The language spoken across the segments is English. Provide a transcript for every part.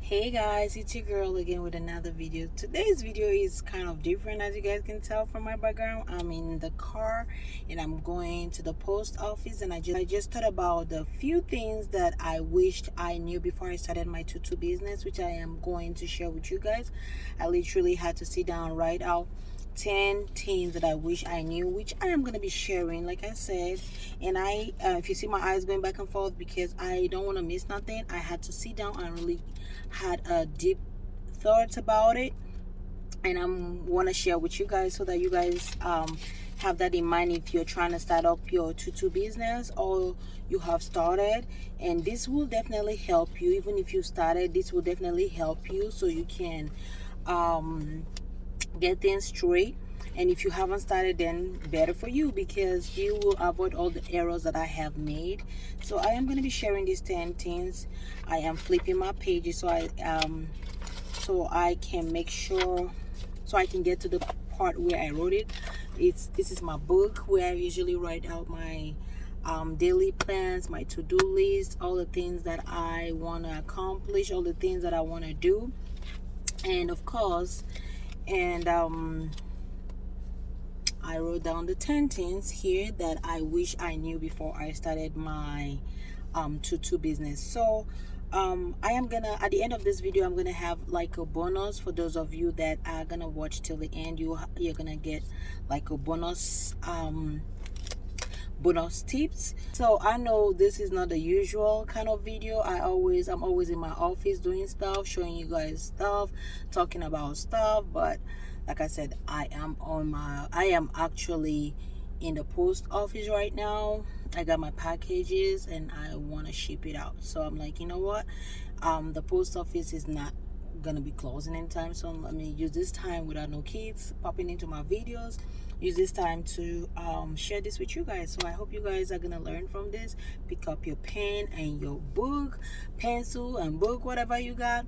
Hey guys, it's your girl again with another video. Today's video is kind of different, as you guys can tell from my background. I'm in the car and I'm going to the post office, and I just thought about the few things that I wished I knew before I started my tutu business, which I am going to share with you guys. I literally had to sit down, write out 10 things that I wish I knew, which I am going to be sharing, like I said. And if you see my eyes going back and forth because I don't want to miss nothing, I had to sit down and really had a deep thoughts about it, and I want to share with you guys so that you guys have that in mind if you're trying to start up your tutu business or you have started. And this will definitely help you. Even if you started, this will definitely help you so you can get things straight. And if you haven't started, then better for you, because you will avoid all the errors that I have made. So I am going to be sharing these 10 things. I am flipping my pages so I can make sure, so I can get to the part where I wrote it. This is my book where I usually write out my daily plans, my to-do list, all the things that I want to accomplish, all the things that I want to do. And of course, I wrote down the 10 things here that I wish I knew before I started my tutu business. So I am gonna, at the end of this video, I'm gonna have like a bonus for those of you that are gonna watch till the end. You're gonna get like a bonus tips. So I know this is not the usual kind of video. I'm always in my office doing stuff, showing you guys stuff, talking about stuff. But like I said, I am actually in the post office right now. I got my packages and I want to ship it out. So I'm like, you know what, the post office is not gonna be closing in time, so let me use this time without no kids popping into my videos, use this time to share this with you guys. So I hope you guys are gonna learn from this. Pick up your pen and your book, pencil and book, whatever you got,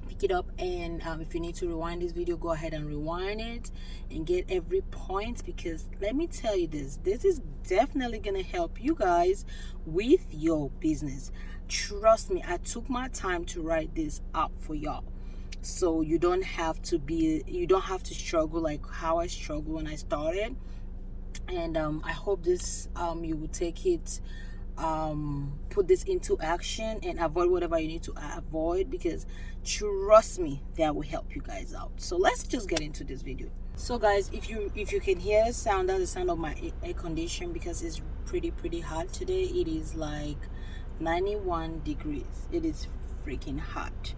pick it up. And if you need to rewind this video, go ahead and rewind it and get every point, because let me tell you, this is definitely gonna help you guys with your business. Trust me, I took my time to write this up for y'all, so you don't have to struggle like how I struggled when I started. And I hope this you will take it, put this into action and avoid whatever you need to avoid, because trust me, that will help you guys out. So let's just get into this video. So guys, if you can hear the sound, that's the sound of my air condition, because it's pretty hot today. It is like 91 degrees. It is freaking hot.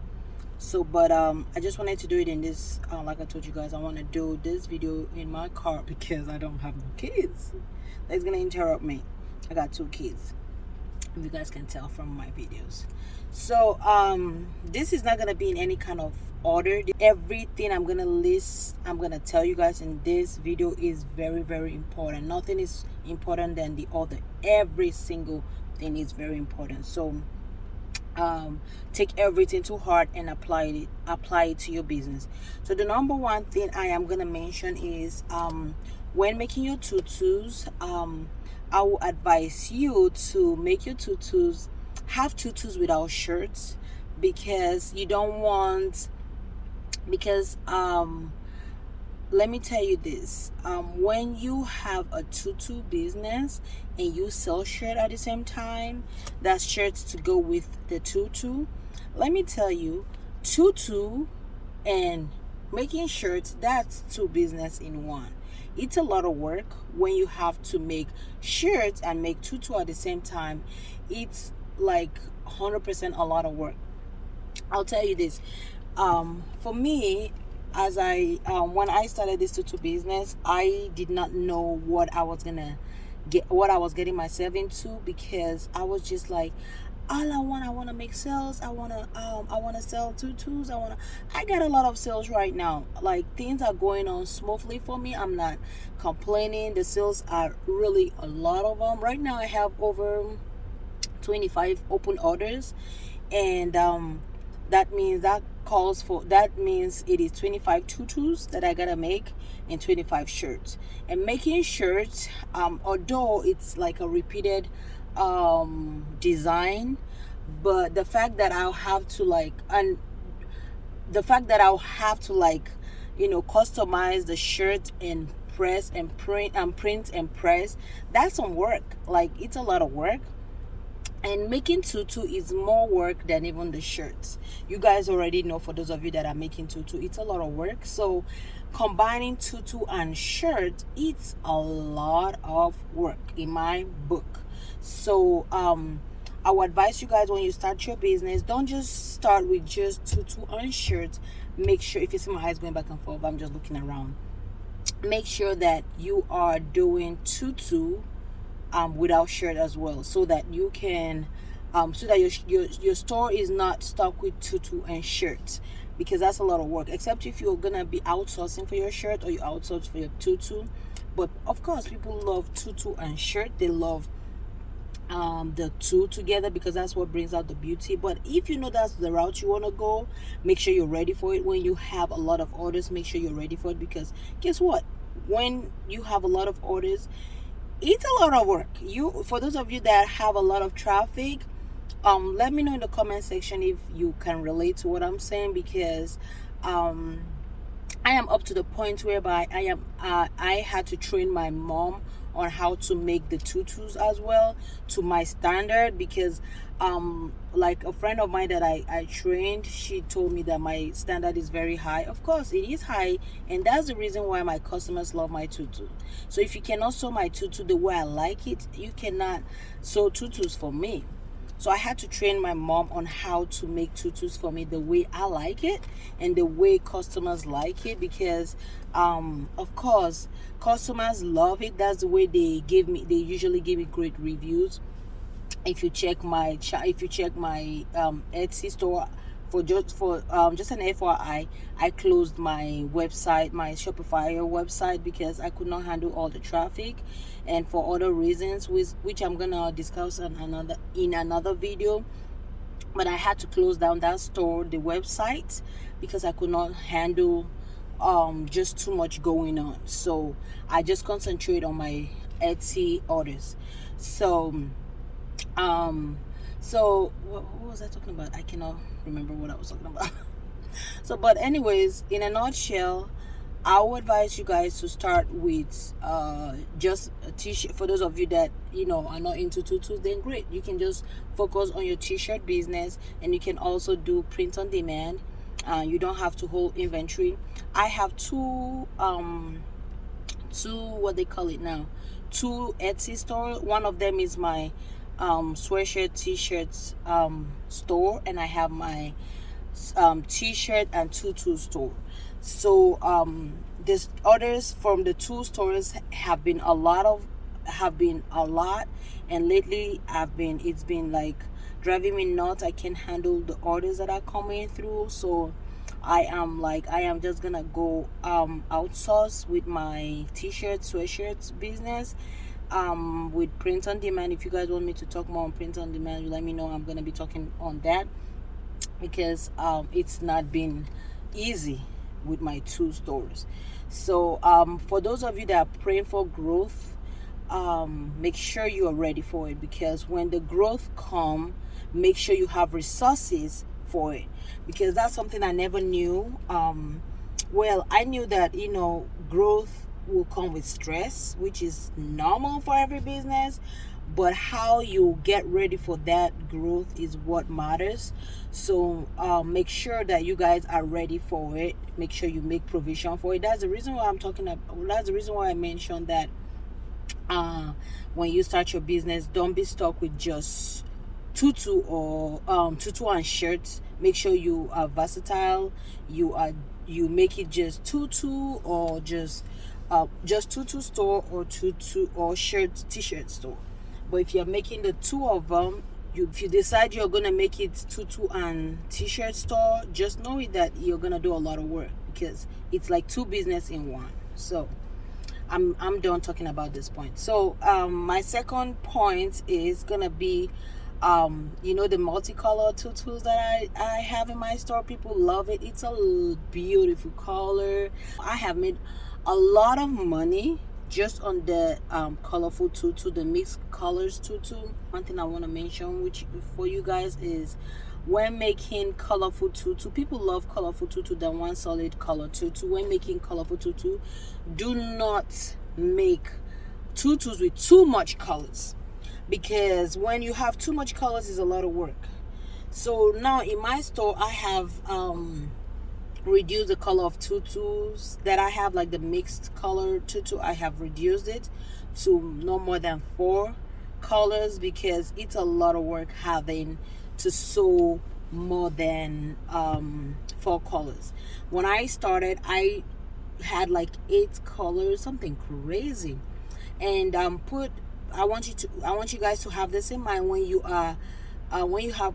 So but I just wanted to do it in this, like I told you guys, I want to do this video in my car because I don't have no kids that's gonna interrupt me. I got 2 kids, if you guys can tell from my videos. So this is not gonna be in any kind of order. Everything I'm gonna tell you guys in this video is very important. Nothing is important than the other. Every single thing is very important. So take everything to heart and apply it to your business. So the number one thing I am gonna mention is when making your tutus, I will advise you to make your tutus, have tutus without shirts, because you don't want, because let me tell you this, when you have a tutu business and you sell shirt at the same time, that's shirts to go with the tutu. Let me tell you, tutu and making shirts, that's 2 business in one. It's a lot of work when you have to make shirts and make tutu at the same time. It's like 100% a lot of work. I'll tell you this, for me, as when I started this tutu business, I did not know what I was getting myself into, because I was just like, I want to make sales. I want to sell tutus. I got a lot of sales right now. Like, things are going on smoothly for me. I'm not complaining. The sales are really a lot of them. Right now I have over 25 open orders, and that means it is 25 tutus that I gotta make and 25 shirts. And making shirts, although it's like a repeated design, but the fact that I'll have to customize the shirt and press and print and press, that's some work. Like, it's a lot of work. And making tutu is more work than even the shirts. You guys already know, for those of you that are making tutu, it's a lot of work. So combining tutu and shirt, it's a lot of work in my book. So I would advise you guys, when you start your business, don't just start with just tutu and shirt. Make sure, if you see my eyes going back and forth, I'm just looking around. Make sure that you are doing tutu without shirt as well, so that you can so that your store is not stuck with tutu and shirt, because that's a lot of work, except if you're gonna be outsourcing for your shirt or you outsource for your tutu. But of course, people love tutu and shirt. They love the two together, because that's what brings out the beauty. But if you know that's the route you want to go, make sure you're ready for it. When you have a lot of orders, make sure you're ready for it, because guess what, when you have a lot of orders, it's a lot of work. For those of you that have a lot of traffic, let me know in the comment section if you can relate to what I'm saying, because I am up to the point whereby I had to train my mom on how to make the tutus as well, to my standard, because like a friend of mine that I trained, she told me that my standard is very high. Of course it is high, and that's the reason why my customers love my tutu. So if you cannot sew my tutu the way I like it, you cannot sew tutus for me. So I had to train my mom on how to make tutus for me the way I like it and the way customers like it, because of course customers love it. That's the way they usually give me great reviews. If you check my Etsy store, just an FYI, I closed my website, my Shopify website, because I could not handle all the traffic, and for other reasons, which I'm gonna discuss in another video. But I had to close down that store, the website, because I could not handle just too much going on. So I just concentrate on my Etsy orders. So what was I talking about? I cannot remember what I was talking about. So, but anyways, in a nutshell, I would advise you guys to start with just a t-shirt. For those of you that are not into tutus, then great, you can just focus on your t-shirt business, and you can also do print on demand. You don't have to hold inventory. I have two what they call it now, two Etsy store. One of them is my sweatshirt, t-shirts store, and I have my t-shirt and tutu store. So the orders from the two stores have been a lot, and lately it's been like driving me nuts. I can't handle the orders that are coming through. So I am just gonna go outsource with my t-shirts, sweatshirts business, with print on demand. If you guys want me to talk more on print on demand, you let me know. I'm gonna be talking on that, because it's not been easy with my two stores. So for those of you that are praying for growth, make sure you are ready for it, because when the growth come, make sure you have resources for it, because that's something I never knew. Well, I knew that growth will come with stress, which is normal for every business, but how you get ready for that growth is what matters. So make sure that you guys are ready for it. Make sure you make provision for it. That's the reason why that's the reason why I mentioned that when you start your business, don't be stuck with just tutu or tutu and shirts. Make sure you are versatile. You make it just tutu, or just tutu store, or tutu or t-shirt store. But if you're making the two of them, if you decide you're gonna make it tutu and t-shirt store, just know that you're gonna do a lot of work, because it's like two business in one. So I'm done talking about this point. So my second point is gonna be the multicolor tutus that I have in my store. People love it. It's a beautiful color. I have made a lot of money just on the colorful tutu, the mixed colors tutu. One thing I want to mention for you guys is, when making colorful tutu, people love colorful tutu than one solid color tutu. When making colorful tutu, do not make tutus with too much colors, because when you have too much colors, it's a lot of work. So now in my store, I have reduced the color of tutus that I have, like the mixed color tutu. I have reduced it to no more than 4 colors, because it's a lot of work having to sew more than 4 colors. When I started, I had like 8 colors, something crazy. And I want you guys to have this in mind. When you have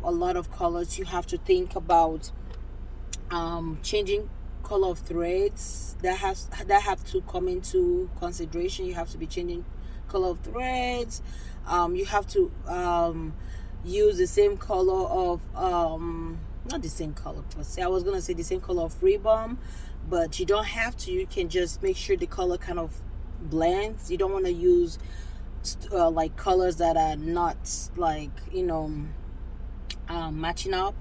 a lot of colors, you have to think about changing color of threads. That have to come into consideration. You have to be changing color of threads. You have to use the same color of not the same color per se. I was gonna say the same color of ribbon, but you don't have to. You can just make sure the color kind of blends. You don't want to use like colors that are not like, matching up.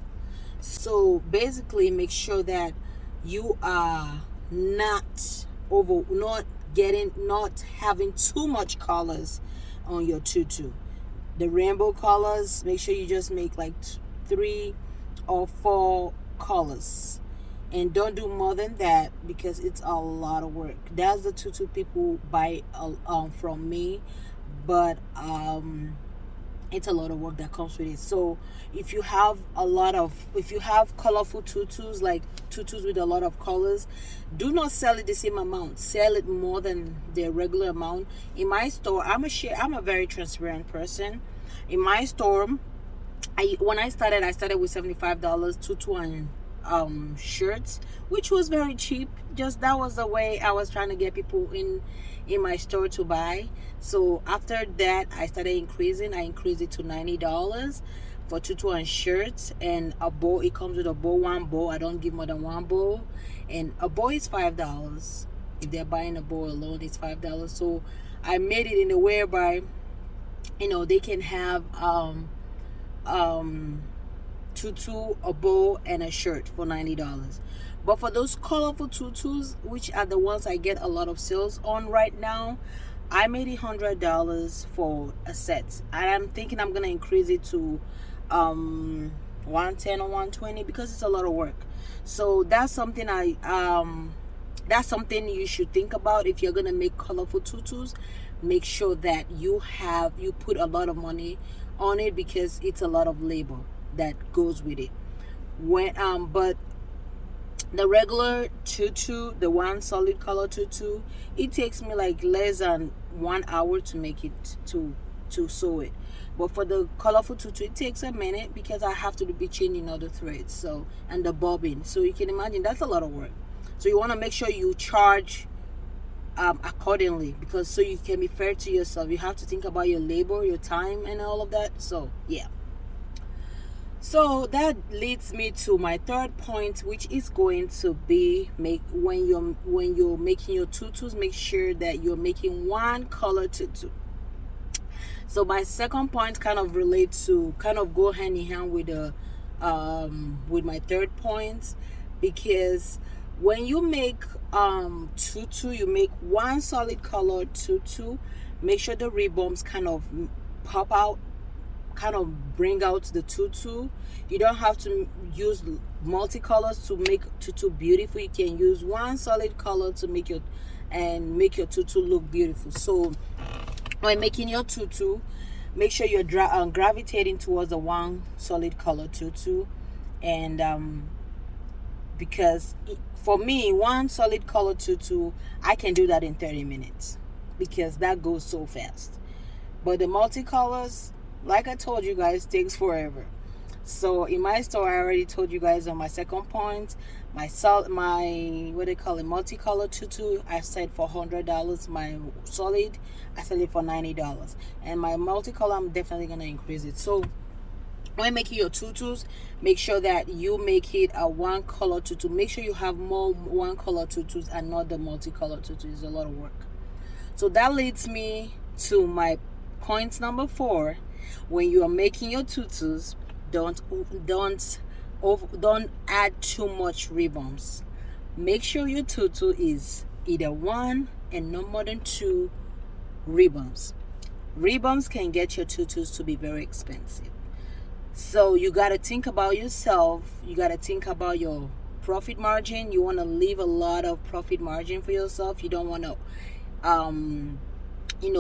So basically, make sure that you are not having too much colors on your tutu. The rainbow colors, make sure you just make like 3 or 4 colors, and don't do more than that, because it's a lot of work. That's the tutu people buy from me, but it's a lot of work that comes with it. So if you have colorful tutus, like tutus with a lot of colors, do not sell it the same amount. Sell it more than the regular amount. In my store, I'm a very transparent person. In my store, when I started with $75 tutu and shirts, which was very cheap. Just that was the way I was trying to get people in my store to buy. So after that, I started increasing. I increased it to $90 for tutu and shirts, and a bow. It comes with a bow, 1 bow. I don't give more than 1 bow, and a bow is $5. If they're buying a bow alone, it's $5. So I made it in a way whereby, they can have tutu, a bow, and a shirt for $90. But for those colorful tutus, which are the ones I get a lot of sales on right now, I made $100 for a set, and I'm thinking I'm gonna increase it to 110 or 120, because it's a lot of work. So that's something that's something you should think about. If you're gonna make colorful tutus, make sure that you put a lot of money on it, because it's a lot of labor that goes with it. But the regular tutu, the one solid color tutu, it takes me like less than 1 hour to make it, to sew it. But for the colorful tutu, it takes a minute, because I have to be changing all the threads, and the bobbin. So you can imagine that's a lot of work. So you want to make sure you charge accordingly, because so you can be fair to yourself. You have to think about your labor, your time, and all of that. So yeah. So that leads me to my third point, which is going to be, when you're making your tutus, make sure that you're making 1 color tutu. So my second point kind of go hand in hand with my third point, because when you make tutu, you make 1 solid color tutu, make sure the ribbons kind of pop out, kind of bring out the tutu. You don't have to use multicolors to make tutu beautiful. You can use 1 solid color to make your tutu look beautiful. So when making your tutu, make sure you're gravitating towards the 1 solid color tutu, and because for me, 1 solid color tutu, I can do that in 30 minutes, because that goes so fast. But the multicolors, like I told you guys, takes forever. So in my store, I already told you guys on my second point, my multicolor tutu, I said for $100. My solid, I sell it for $90, and my multicolor, I'm definitely gonna increase it. So when making your tutus, make sure that you make it a 1 color tutu. Make sure you have more 1 color tutus and not the multicolor tutu. It's a lot of work. So that leads me to my point number 4. When you are making your tutus, don't add too much ribbons. Make sure your tutu is either 1 and no more than 2 ribbons. Ribbons can get your tutus to be very expensive. So you got to think about yourself. You got to think about your profit margin. You want to leave a lot of profit margin for yourself. You don't want to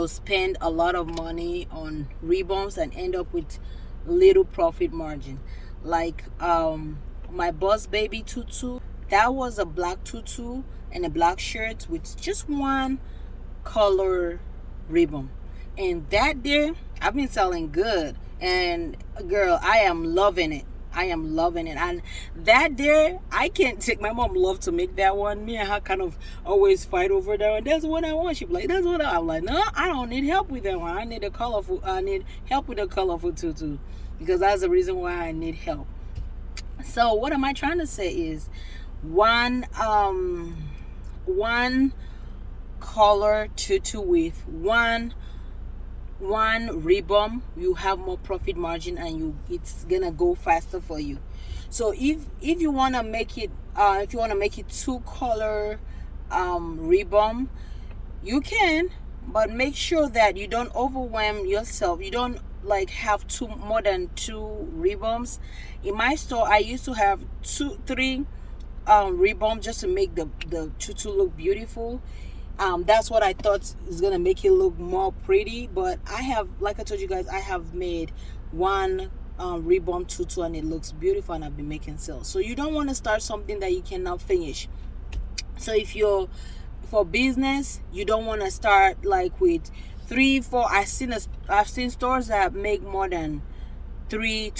spend a lot of money on ribbons and end up with little profit margin. Like my Boss Baby tutu, that was a black tutu and a black shirt with just 1 color ribbon, and that there I've been selling good, and girl, I am loving it. And that there, I can't take, my mom loved to make that one. Me and her kind of always fight over that one. That's what I want. She's like, that's what I'm like, no, I don't need help with that one. I need help with a colorful tutu, because that's the reason why I need help. So what am I trying to say is one color tutu with one ribbon, you have more profit margin, and it's gonna go faster for you. So if you want to make it 2 color ribbon, you can, but make sure that you don't overwhelm yourself. You don't like have more than 2 ribbons. In my store, I used to have 3 ribbons just to make the tutu look beautiful. That's what I thought is gonna make it look more pretty, but I have, like I told you guys, I have made 1 ribbon tutu and it looks beautiful, and I've been making sales. So you don't want to start something that you cannot finish. So if you're for business, you don't want to start like with 3, 4. I've seen stores that make more than 3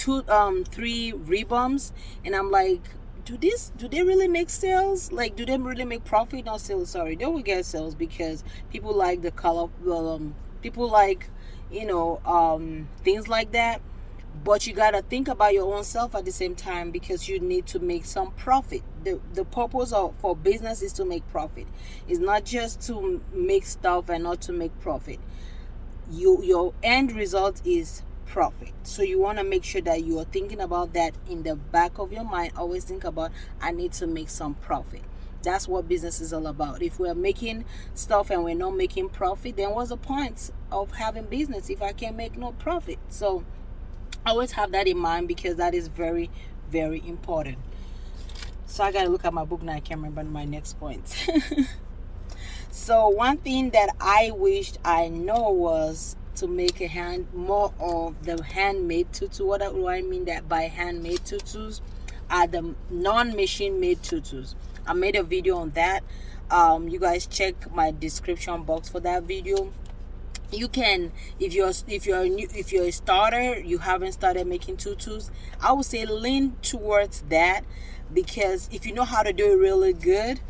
ribbons, and I'm like, do they really make sales? Like, do they really make profit? Not sales, sorry. They will get sales because people like the color, people like, things like that. But you gotta think about your own self at the same time, because you need to make some profit. The purpose for business is to make profit. It's not just to make stuff and not to make profit. Your end result is profit. So you want to make sure that you are thinking about that in the back of your mind. Always think about, I need to make some profit. That's what business is all about. If we're making stuff and we're not making profit, then what's the point of having business if I can't make no profit? So always have that in mind, because that is very, very important. So I gotta look at my book now. I can't remember my next point. So one thing that I wished I know was to make more of the handmade tutu. What do I mean that by handmade tutus? Are the non-machine made tutus. I made a video on that. You guys check my description box for that video. You can, if you're a starter, you haven't started making tutus, I would say lean towards that, because if you know how to do it really good,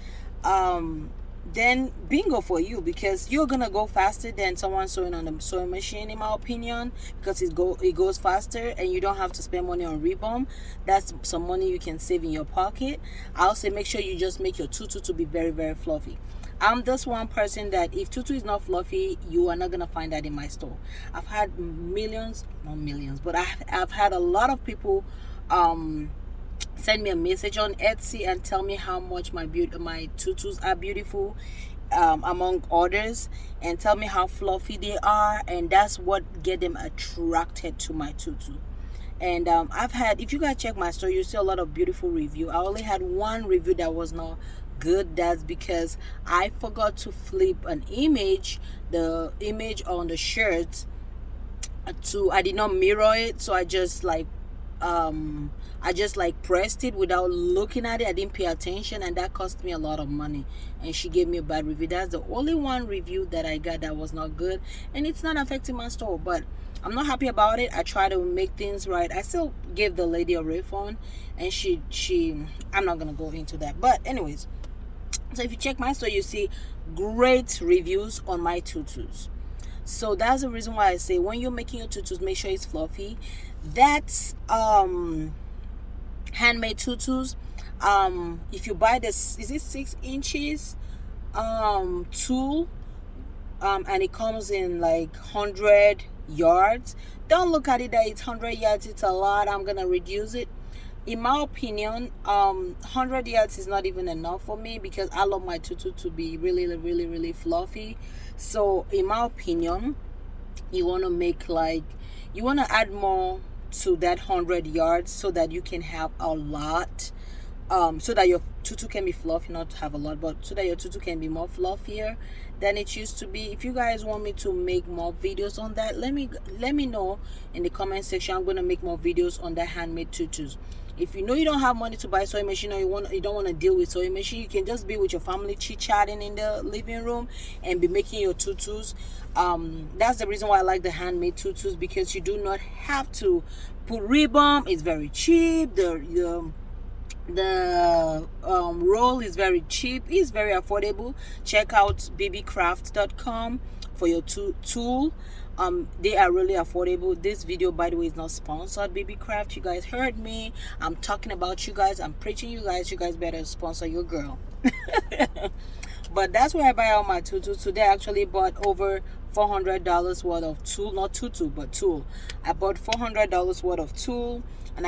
then bingo for you, because you're gonna go faster than someone sewing on the sewing machine, in my opinion, because it goes faster and you don't have to spend money on ribbon. That's some money you can save in your pocket. I'll say make sure you just make your tutu to be very, very fluffy. I'm this one person that if tutu is not fluffy, you are not gonna find that in my store. I've had not millions, but I've had a lot of people send me a message on Etsy and tell me how much my tutus are beautiful, among others, and tell me how fluffy they are, and that's what get them attracted to my tutu. And I've had, if you guys check my store, you see a lot of beautiful review. I only had 1 review that was not good. That's because I forgot to flip an image, the image on the shirt, I did not mirror it, so I just pressed it without looking at it. I didn't pay attention, and that cost me a lot of money, and she gave me a bad review. That's the only 1 review that I got that was not good, and it's not affecting my store, but I'm not happy about it. I try to make things right. I still gave the lady a refund, and she I'm not gonna go into that, but anyways, so if you check my store, you see great reviews on my tutus. So that's the reason why I say when you're making your tutus, make sure it's fluffy. That's handmade tutus. If you buy this, is it 6 inches tool, and it comes in like 100 yards. Don't look at it that it's 100 yards, it's a lot, I'm gonna reduce it. In my opinion, 100 yards is not even enough for me, because I love my tutu to be really fluffy. So in my opinion, you want to make like, you want to add more to that 100 yards so that you can have a lot, so that your tutu can be fluffy, not have a lot, but so that your tutu can be more fluffier than it used to be. If you guys want me to make more videos on that, let me know in the comment section. I'm going to make more videos on that handmade tutus. If you know you don't have money to buy sewing machine, or you don't want to deal with sewing machine, you can just be with your family chit-chatting in the living room and be making your tutus. That's the reason why I like the handmade tutus, because you do not have to put ribbon. It's very cheap. The roll is very cheap. It's very affordable. Check out bbcraft.com for your tool. They are really affordable. This video, by the way, is not sponsored, BB Craft. You guys heard me. I'm talking about you guys. I'm preaching you guys. You guys better sponsor your girl. But that's where I buy all my tutus. Today I actually bought over $400 worth of tool. Not tutu, but tool. I bought $400 worth of tool. And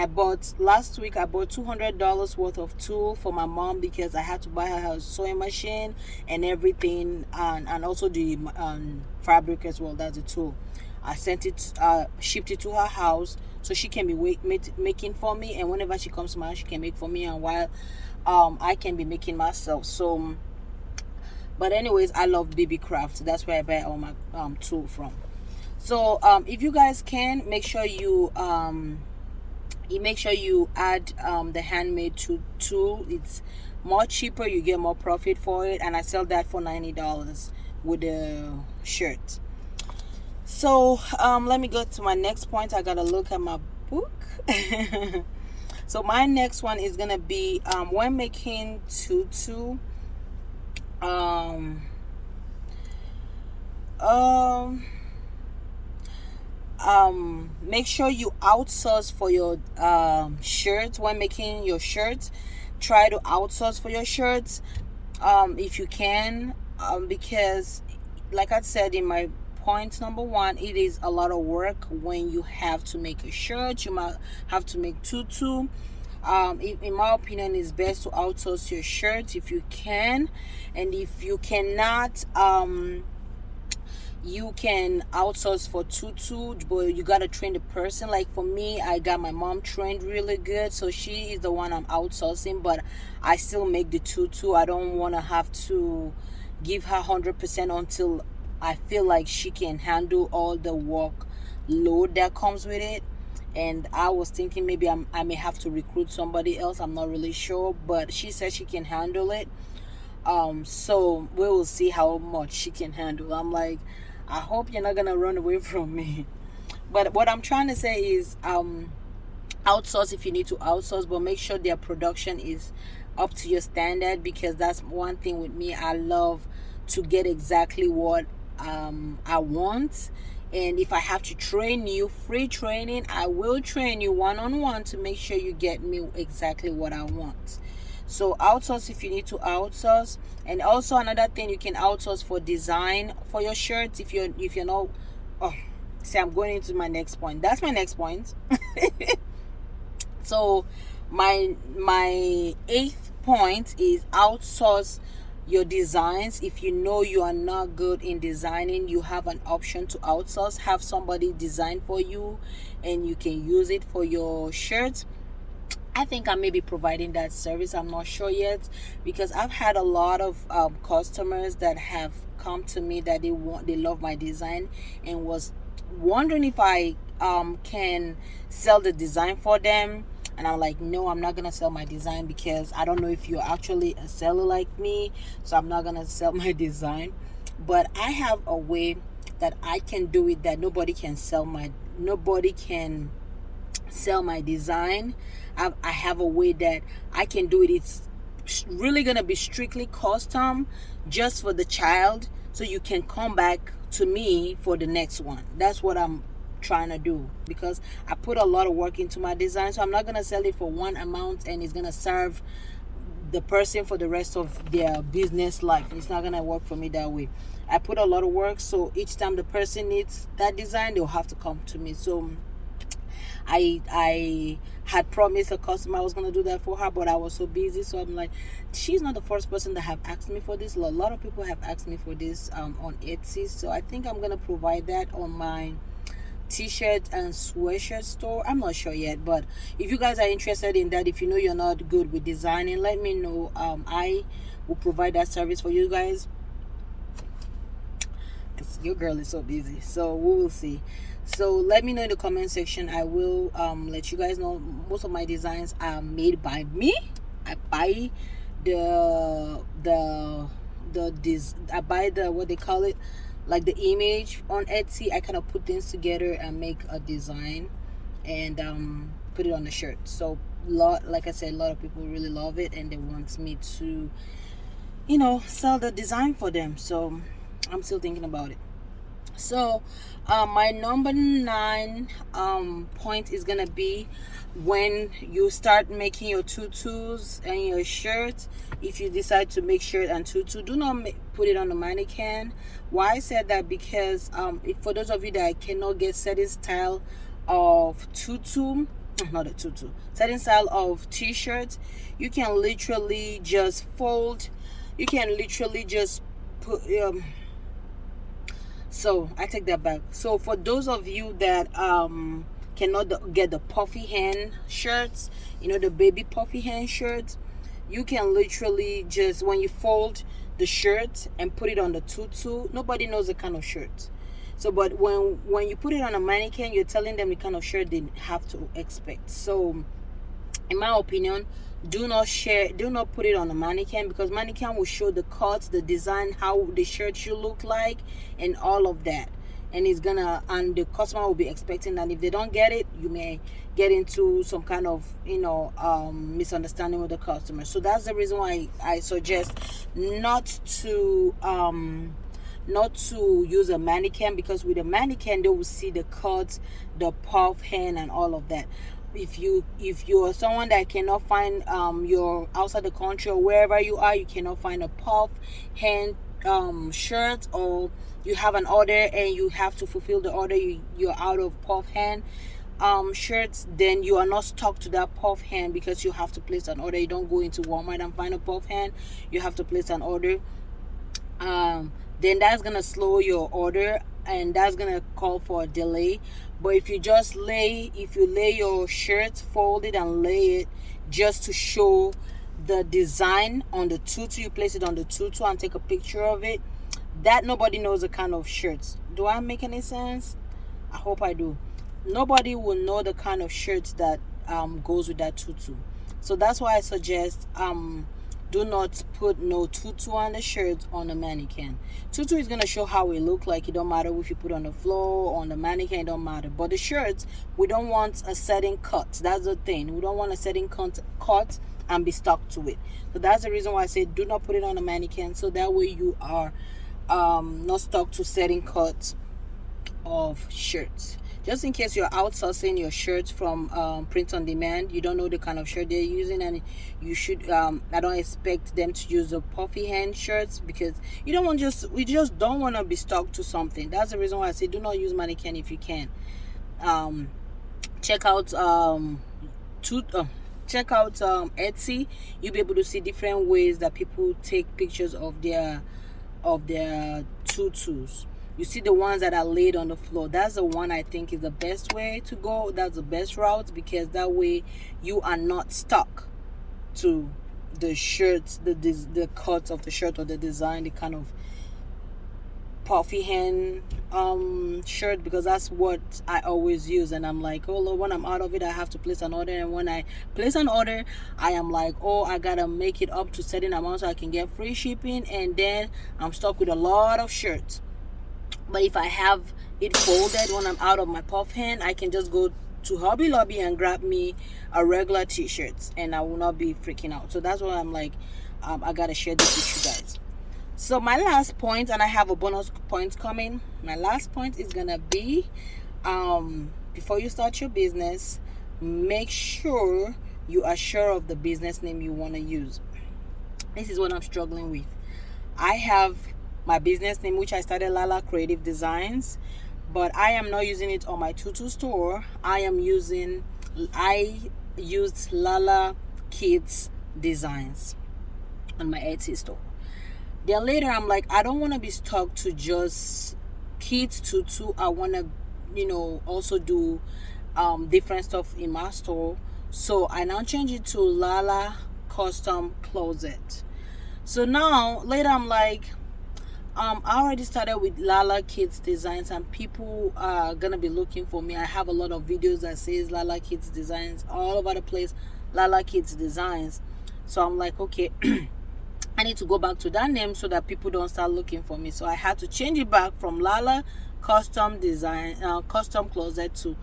last week I bought $200 worth of tool for my mom, because I had to buy her a sewing machine and everything, and also the fabric as well. That's the tool. I shipped it to her house so she can be making for me, and whenever she comes to my house, she can make for me, and while I can be making myself. So, but anyways, I love BB Craft. That's where I buy all my tool from. So if you guys can, make sure you add the handmade tool. It's more cheaper, you get more profit for it, and I sell that for $90 with the shirt. So let me go to my next point. I gotta look at my book. So my next one is gonna be when making tutu, make sure you outsource for your shirts. When making your shirts, try to outsource for your shirts if you can, because like I said in my point number one, it is a lot of work when you have to make a shirt. You might have to make tutu. In my opinion, it's best to outsource your shirts if you can, and if you cannot, you can outsource for tutu, but you gotta train the person. Like for me, I got my mom trained really good, so she is the one I'm outsourcing, but I still make the tutu. I don't want to have to give her 100% until I feel like she can handle all the work load that comes with it. And I was thinking maybe I may have to recruit somebody else. I'm not really sure, but she said she can handle it. So we will see how much she can handle. I'm like, I hope you're not gonna run away from me. But what I'm trying to say is outsource if you need to outsource, but make sure their production is up to your standard, because that's one thing with me. I love to get exactly what I want, and if I have to train you, free training, I will train you one-on-one to make sure you get me exactly what I want. So outsource if you need to outsource. And also another thing, you can outsource for design for your shirts. If you're not, oh, see, I'm going into my next point. That's my next point. So my 8th point is outsource your designs. If you know you are not good in designing, you have an option to outsource. Have somebody design for you and you can use it for your shirts. I think I may be providing that service. I'm not sure yet, because I've had a lot of customers that have come to me that they love my design and was wondering if I can sell the design for them. And I'm like, no, I'm not gonna sell my design, because I don't know if you're actually a seller like me, so I'm not gonna sell my design. But I have a way that I can do it that nobody can sell my design. I have a way that I can do it. It's really gonna be strictly custom just for the child, so you can come back to me for the next one. That's what I'm trying to do, because I put a lot of work into my design. So I'm not gonna sell it for one amount and it's gonna serve the person for the rest of their business life. It's not gonna work for me that way. I put a lot of work, so each time the person needs that design, they'll have to come to me. So I had promised a customer I was gonna do that for her, but I was so busy. So I'm like, she's not the first person that have asked me for this. A lot of people have asked me for this on Etsy. So I think I'm gonna provide that on my t-shirt and sweatshirt store. I'm not sure yet, but if you guys are interested in that, if you know you're not good with designing, let me know. I will provide that service for you guys, because your girl is so busy. So we will see. So let me know in the comment section. I will let you guys know. Most of my designs are made by me. I buy I buy the what they call it, like the image on Etsy. I kind of put things together and make a design and put it on the shirt. So like I said, a lot of people really love it and they want me to, you know, sell the design for them. So I'm still thinking about it. So my number 9 point is gonna be, when you start making your tutus and your shirts, if you decide to make shirt and tutu, do not put it on the mannequin. Why I said that? Because for those of you that cannot get certain style of tutu, not a tutu, certain style of t-shirt, you can literally just fold, you can literally just put so I take that back. So for those of you that cannot get the puffy hand shirts, you know, the baby puffy hand shirts, you can literally just, when you fold the shirt and put it on the tutu, nobody knows the kind of shirt. So but when you put it on a mannequin, you're telling them the kind of shirt they have to expect. So in my opinion, do not put it on a mannequin, because mannequin will show the cuts, the design, how the shirt should look like, and all of that. And the customer will be expecting that. If they don't get it, you may get into some kind of, you know, misunderstanding with the customer. So that's the reason why I suggest not to use a mannequin, because with a mannequin they will see the cuts, the puff hand, and all of that. If you're someone that cannot find you're outside the country or wherever you are, you cannot find a puff hand shirt, or you have an order and you have to fulfill the order, you're out of puff hand shirts, then you are not stuck to that puff hand, because you have to place an order. You don't go into Walmart and find a puff hand. You have to place an order. Then that's gonna slow your order, and that's gonna call for a delay. But if you lay your shirt, fold it and lay it just to show the design on the tutu, you place it on the tutu and take a picture of it, that nobody knows the kind of shirts. Do I make any sense? I hope I do. Nobody will know the kind of shirts that goes with that tutu. So that's why I suggest do not put no tutu on the shirt on the mannequin. Tutu is going to show how it look like. It don't matter if you put on the floor, on the mannequin, it don't matter. But the shirts, we don't want a setting cut. That's the thing. We don't want a setting cut and be stuck to it. So that's the reason why I say do not put it on the mannequin. So that way you are not stuck to setting cuts of shirts. Just in case you're outsourcing your shirts from print on demand, you don't know the kind of shirt they're using, and you should I don't expect them to use the puffy hand shirts, because we just don't want to be stuck to something. That's the reason why I say do not use mannequin if you can. Check out Etsy. You'll be able to see different ways that people take pictures of their tutus. You see the ones that are laid on the floor. That's the one I think is the best way to go. That's the best route, because that way you are not stuck to the shirts, the cuts of the shirt or the design, the kind of puffy hand shirt, because that's what I always use. And I'm like, oh Lord, when I'm out of it, I have to place an order. And when I place an order, I am like, oh, I gotta make it up to certain amount so I can get free shipping, and then I'm stuck with a lot of shirts. But if I have it folded when I'm out of my puff hand, I can just go to Hobby Lobby and grab me a regular t-shirt, and I will not be freaking out. So that's why I'm like, I gotta share this with you guys. So my last point, and I have a bonus point coming. My last point is gonna be, before you start your business, make sure you are sure of the business name you want to use. This is what I'm struggling with. I have my business name, which I started, LaLa Creative Designs, but I am not using it on my tutu store. I used LaLa Kids Designs on my Etsy store. Then later I'm like, I don't want to be stuck to just kids tutu. I want to, also do different stuff in my store. So I now change it to LaLa Custom Closet. So now later I'm like, I already started with LaLa Kids Designs, and people are gonna be looking for me. I have a lot of videos that says LaLa Kids Designs all over the place, LaLa Kids Designs. So I'm like, okay, I need to go back to that name so that people don't start looking for me. So I had to change it back from LaLa Custom Closet to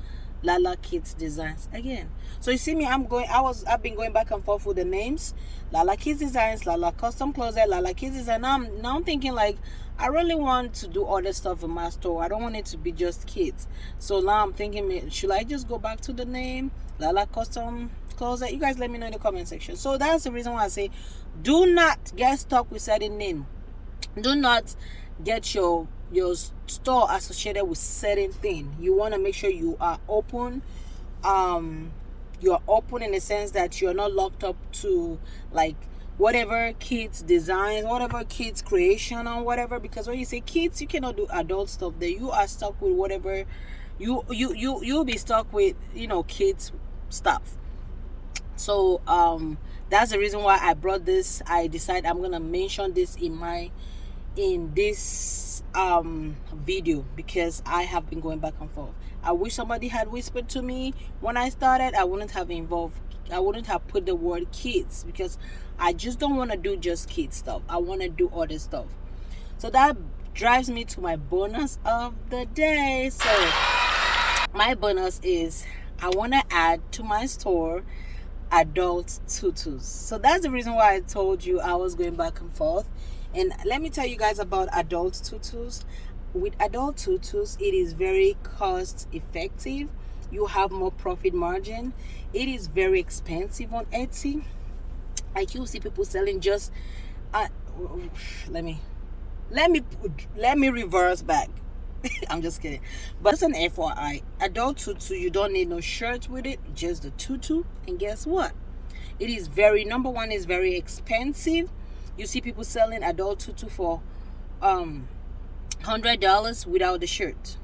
LaLa Kids Designs again. So you see me, I've been going back and forth with the names. LaLa Kids Designs, LaLa Custom Closet, LaLa Kids Design. Now I'm thinking like, I really want to do other stuff in my store. I don't want it to be just kids. So now I'm thinking, should I just go back to the name LaLa Custom Closet? You guys let me know in the comment section. So that's the reason why I say, do not get stuck with certain name. Do not get your store associated with certain thing. You want to make sure you are open. You're open in the sense that you're not locked up to like whatever kids designs, whatever kids creation or whatever. Because when you say kids, you cannot do adult stuff. Then you are stuck with whatever you'll be stuck with, kids stuff. So that's the reason why I brought this. I decided I'm gonna mention this in this video, because I have been going back and forth. I wish somebody had whispered to me when I started. I wouldn't have put the word kids, because I just don't want to do just kids stuff. I want to do other stuff. So that drives me to my bonus of the day. So my bonus is, I want to add to my store adult tutus. So that's the reason why I told you I was going back and forth. And let me tell you guys about adult tutus. With adult tutus, it is very cost effective. You have more profit margin. It is very expensive on Etsy. Like, you see people selling just let me reverse back. I'm just kidding. But it's an FYI. Adult tutu, you don't need no shirt with it, just the tutu. And guess what? It is number one, is very expensive. You see people selling adult tutu for $100 without the shirt.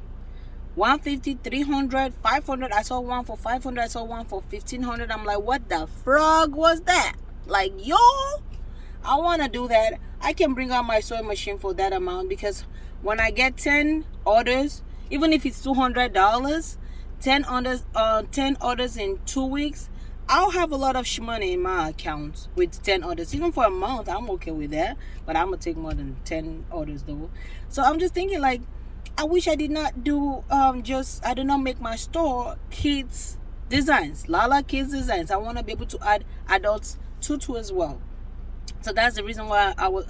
$150, $300, $500. I saw one for $500. I saw one for $1,500. I'm like, what the frog was that? Like, yo, I want to do that. I can bring out my sewing machine for that amount, because when I get 10 orders, even if it's $200, 10 orders in 2 weeks, I'll have a lot of money in my account with 10 orders. Even for a month, I'm okay with that. But I'm going to take more than 10 orders though. So I'm just thinking, like, I wish I did not do, I did not make my store kids designs, LaLa Kids Designs. I want to be able to add adults tutu as well. So that's the reason why I was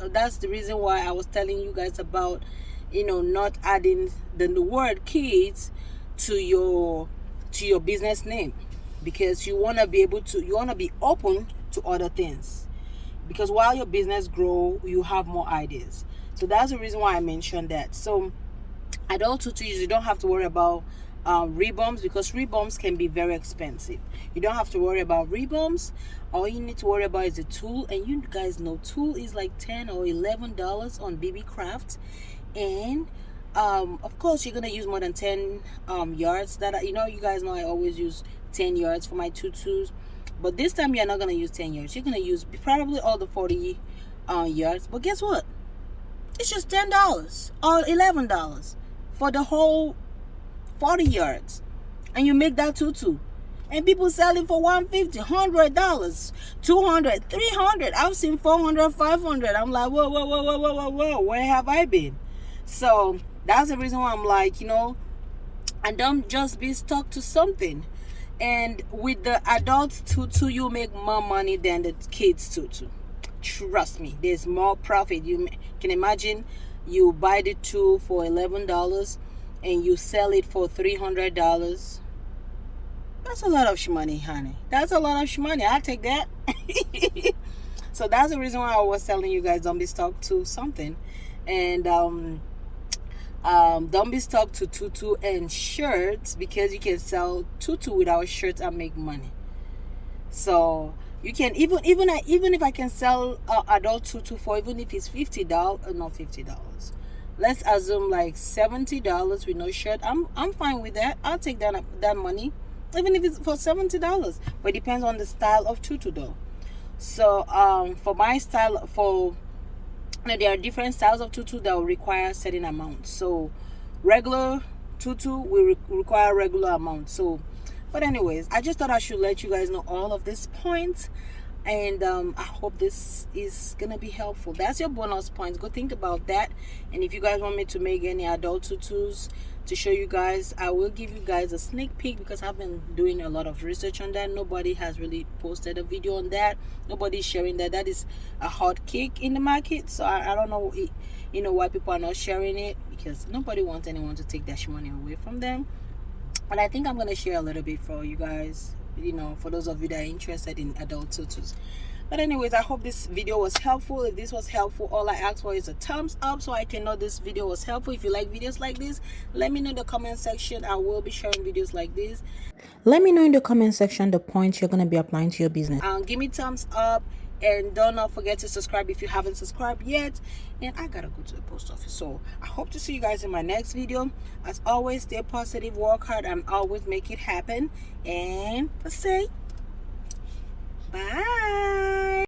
telling you guys about, not adding the word kids to your business name, because you want to be open to other things, because while your business grow, you have more ideas. So that's the reason why I mentioned that. So adult tutus, you don't have to worry about ribbons, because ribbons can be very expensive. You don't have to worry about ribbons. All you need to worry about is the tool, and you guys know tool is like $10 or $11 on BB Craft. And of course you're gonna use more than 10 yards. That you guys know I always use 10 yards for my tutus, but this time you're not gonna use 10 yards. You're gonna use probably all the 40 yards. But guess what? It's just $10 or $11 for the whole 40 yards, and you make that tutu. And people sell it for $150, $100, $200, $300. I've seen $400, $500. I'm like, whoa, where have I been? So that's the reason why I'm like, and don't just be stuck to something. And with the adult tutu, you make more money than the kids tutu. Trust me, there's more profit. You can imagine, you buy the tool for $11 and you sell it for $300. That's a lot of money, honey. That's a lot of money. I'll take that. So that's the reason why I was telling you guys don't be stuck to something. And don't be stuck to tutu and shirts, because you can sell tutu without shirts and make money. So you can even if I can sell adult tutu for, even if it's $50, not $50, let's assume like $70 with no shirt, I'm fine with that. I'll take that money, even if it's for $70. But it depends on the style of tutu though. So for my style, there are different styles of tutu that will require certain amounts. So regular tutu will require regular amount. So, but anyways, I just thought I should let you guys know all of these points, and I hope this is gonna be helpful. That's your bonus points. Go think about that. And if you guys want me to make any adult tutus to show you guys, I will give you guys a sneak peek, because I've been doing a lot of research on that. Nobody has really posted a video on that. Nobody's sharing that. That is a hot cake in the market. So I don't know, why people are not sharing it, because nobody wants anyone to take that money away from them. But I think I'm going to share a little bit for you guys, for those of you that are interested in adult tutus. But anyways, I hope this video was helpful. If this was helpful, all I ask for is a thumbs up so I can know this video was helpful. If you like videos like this, let me know in the comment section. I will be sharing videos like this. Let me know in the comment section the points you're going to be applying to your business. Give me thumbs up, and don't not forget to subscribe if you haven't subscribed yet. And I gotta go to the post office, so I hope to see you guys in my next video. As always, stay positive, work hard, and always make it happen. And let's say bye.